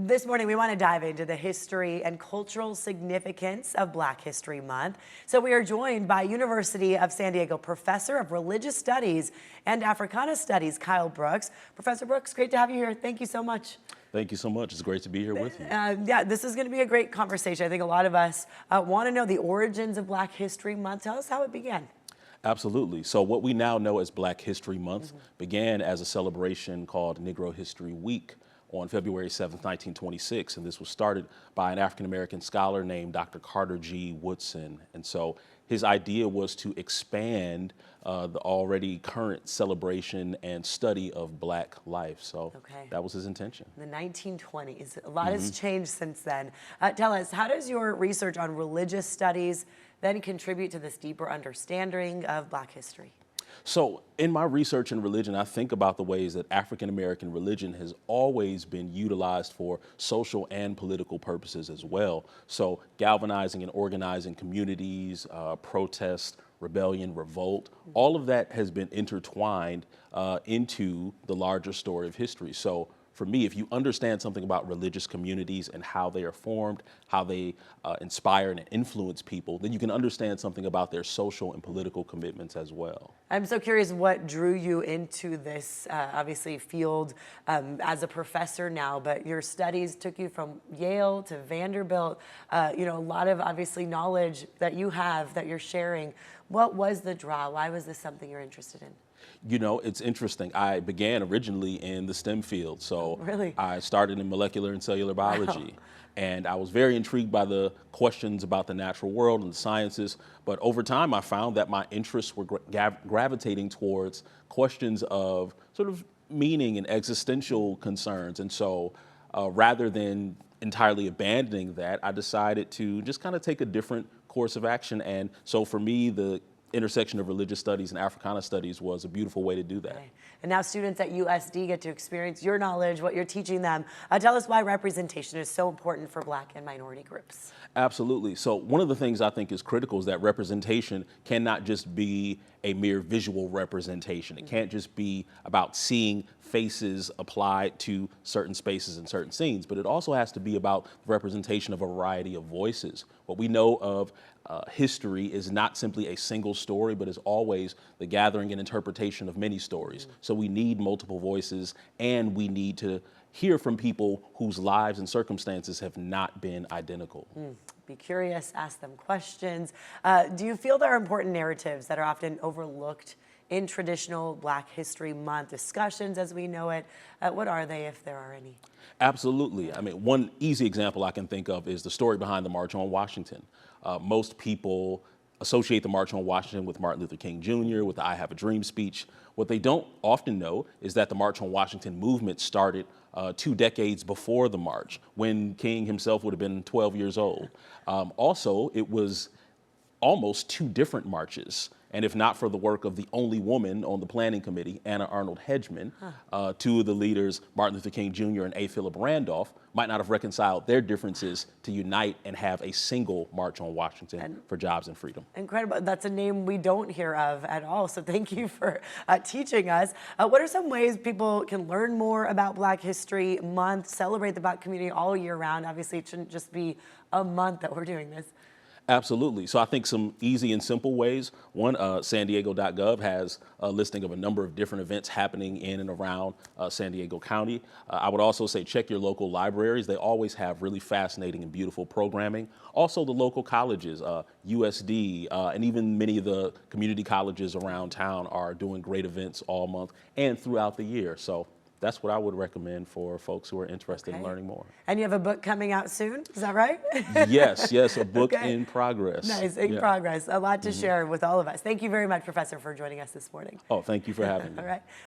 This morning, we want to dive into the history and cultural significance of Black History Month. So we are joined by University of San Diego Professor of Religious Studies and Africana Studies, Kyle Brooks. Professor Brooks, great to have you here. Thank you so much. Thank you so much. It's great to be here with you. Yeah, this is going to be a great conversation. I think a lot of us want to know the origins of Black History Month. Tell us how it began. Absolutely. So what we now know as Black History Month began as a celebration called Negro History Week on February 7th, 1926. And this was started by an African-American scholar named Dr. Carter G. Woodson. And so his idea was to expand the already current celebration and study of Black life. So that was his intention. The 1920s, a lot has changed since then. Tell us, how does your research on religious studies then contribute to this deeper understanding of Black history? So in my research in religion, I think about the ways that African-American religion has always been utilized for social and political purposes as well. So galvanizing and organizing communities, protest, rebellion, revolt, all of that has been intertwined into the larger story of history. So for me, if you understand something about religious communities and how they are formed, how they inspire and influence people, then you can understand something about their social and political commitments as well. I'm so curious what drew you into this, obviously, field as a professor now, but your studies took you from Yale to Vanderbilt, you know, a lot of, obviously, knowledge that you have that you're sharing. What was the draw? Why was this something you're interested in? You know, it's interesting. I began originally in the STEM field. So really? I started in molecular and cellular biology. Wow. And I was very intrigued by the questions about the natural world and the sciences. But over time, I found that my interests were gravitating towards questions of sort of meaning and existential concerns. And so rather than entirely abandoning that, I decided to just kind of take a different course of action. And so for me, the intersection of religious studies and Africana studies was a beautiful way to do that. Okay. And now students at USD get to experience your knowledge, what you're teaching them. Tell us why representation is so important for Black and minority groups. Absolutely. So one of the things I think is critical is that representation cannot just be a mere visual representation. It can't just be about seeing faces applied to certain spaces and certain scenes, but it also has to be about the representation of a variety of voices. What we know of history is not simply a single story, but is always the gathering and interpretation of many stories. So we need multiple voices, and we need to hear from people whose lives and circumstances have not been identical. Be curious, ask them questions. Do you feel there are important narratives that are often overlooked in traditional Black History Month discussions as we know it? What are they, if there are any? Absolutely. I mean, one easy example I can think of is the story behind the March on Washington. Most people associate the March on Washington with Martin Luther King Jr., with the I Have a Dream speech. What they don't often know is that the March on Washington movement started 2 decades before the march, when King himself would have been 12 years old. Also, it was almost 2 different marches. And if not for the work of the only woman on the planning committee, Anna Arnold Hedgeman, 2 of the leaders, Martin Luther King Jr. and A. Philip Randolph, might not have reconciled their differences to unite and have a single March on Washington for jobs and freedom. Incredible. That's a name we don't hear of at all. So thank you for teaching us. What are some ways people can learn more about Black History Month, celebrate the Black community all year round? Obviously, it shouldn't just be a month that we're doing this. Absolutely. So I think some easy and simple ways. One, sandiego.gov has a listing of a number of different events happening in and around San Diego County. I would also say check your local libraries. They always have really fascinating and beautiful programming. Also the local colleges, USD, and even many of the community colleges around town are doing great events all month and throughout the year. So that's what I would recommend for folks who are interested in learning more. And you have a book coming out soon, is that right? Yes, a book in progress. Nice, in progress. A lot to share with all of us. Thank you very much, Professor, for joining us this morning. Oh, thank you for having me. All right.